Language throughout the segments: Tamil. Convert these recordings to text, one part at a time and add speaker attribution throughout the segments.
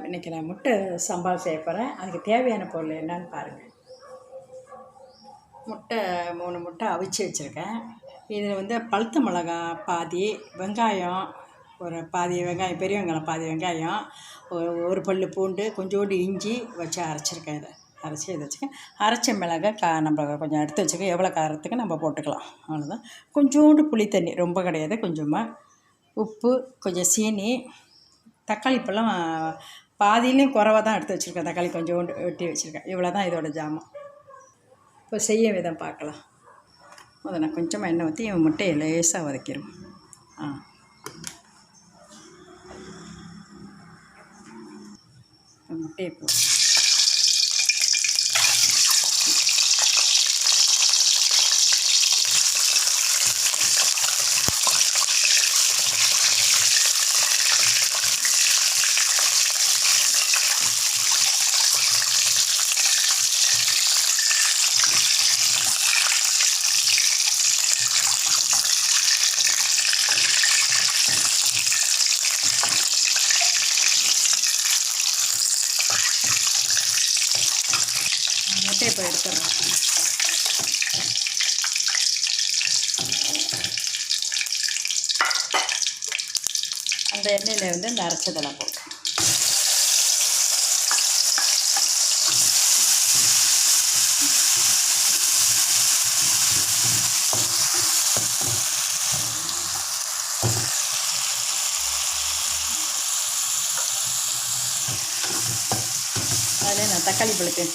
Speaker 1: இன்றைக்கி நான் முட்டை சம்பால் செய்ய போகிறேன். அதுக்கு தேவையான பொருள் என்னன்னு பாருங்கள். முட்டை 3 முட்டை அவிச்சு வச்சுருக்கேன். இதில் பழுத்த மிளகா பாதி, வெங்காயம் ஒரு பாதி வெங்காயம், பெரிய வெங்காயம் பாதி வெங்காயம், ஒரு பல் பூண்டு, கொஞ்சோண்டு இஞ்சி வச்சு அரைச்சிருக்கேன். இதை வச்சுருக்கேன். அரைச்ச மிளகா நம்ம கொஞ்சம் எடுத்து வச்சுருக்கேன். எவ்வளோ காரத்துக்கு நம்ம போட்டுக்கலாம், அவ்வளோதான். கொஞ்சோண்டு புளி தண்ணி, ரொம்ப கிடையாது, கொஞ்சமாக உப்பு, கொஞ்சம் சீனி, தக்காளி பழம் பாதியிலையும் குறைவாக தான் எடுத்து வச்சுருக்கேன். தக்காளி கொஞ்சோண்டு வெட்டி வச்சுருக்கேன். இவ்வளோ தான் இதோட ஜாமான். இப்போ செய்ய விதம் பார்க்கலாம். நான் கொஞ்சமாக எண்ணெய் ஊற்றி முட்டையை லேசாக வதக்கிடும். முட்டையை போ முட்டையை இப்போ எடுத்துடுறோம். அந்த எண்ணெயில் இந்த அரைச்சதெல்லாம் போட்டு அதில் நான் தக்காளி பழுத்து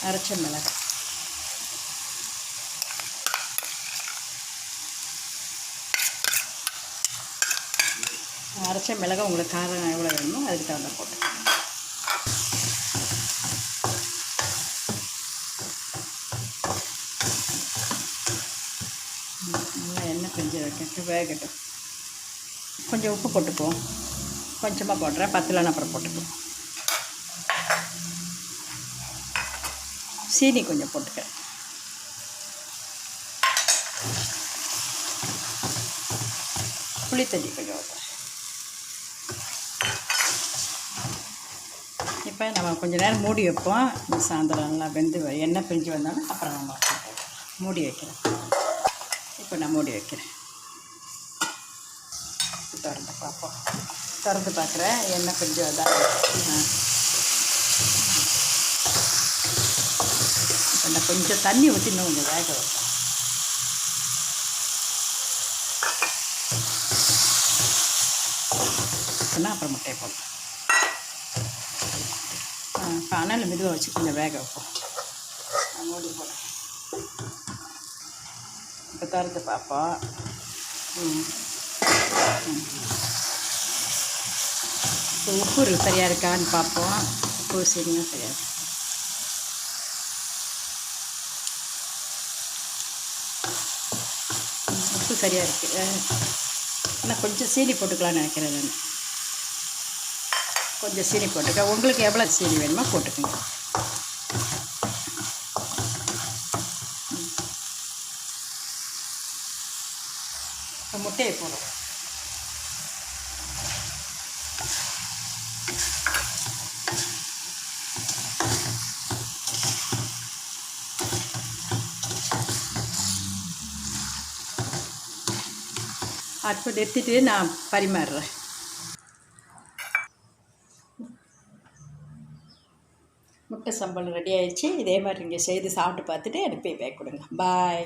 Speaker 1: அரைச்ச மிளகாய், அரைச்ச மிளகாய் உங்களுக்கு காரம் எவ்வளோ வேணுமோ அதுக்கு தகுந்த போட்டு நல்லா எண்ணெய் கொஞ்சம் வைக்க வேகட்டும். கொஞ்சம் உப்பு போட்டுக்குவோம். கொஞ்சமாக போடுறேன், பத்தலைன்னு அப்புறம் போட்டுக்குவோம். சீனி கொஞ்சம் போட்டுக்கிறேன். புளித்தண்ணி கொஞ்சம் ஊற்றுறேன். இப்போ நம்ம கொஞ்சம் நேரம் மூடி வைப்போம். சாயந்தரம் நல்லா வெந்து எண்ணெய் பிரிஞ்சு வந்தாலும் அப்புறம் நம்ம மூடி வைக்கிறேன். இப்போ நான் மூடி வைக்கிறேன். திறந்து பார்ப்போம். திறந்து பார்க்குறேன், எண்ணெய் பிரிஞ்சு வந்தால் நான் கொஞ்சம் தண்ணி ஊற்றி இன்னும் கொஞ்சம் வேக வைப்பேன். அப்புறம் முட்டையை போட்டேன். அனல் மெதுவாக வச்சு கொஞ்சம் வேக வைப்போம். மூடி போடுறேன். இப்போ திறந்து பார்ப்போம். இப்போ உப்பு சரியாக இருக்கான்னு பார்ப்போம். உப்பு சரியாக சரியாக உப்பு சரியாக இருக்குது. ஆனால் கொஞ்சம் சீனி போட்டுக்கலான்னு நினைக்கிறேன். நான் கொஞ்சம் சீனி போட்டுக்க. உங்களுக்கு எவ்வளோ சீனி வேணுமோ போட்டுக்கோங்க. முட்டையை போடுறோம். அடுப்பு நிறுத்திட்டு நான் பரிமாறுறேன். முட்டை சம்பல் ரெடி ஆயிடுச்சு. இதே மாதிரி நீங்கள் செய்து சாப்பிட்டு பார்த்துட்டு எனக்கு பேக் கொடுங்க. பாய்.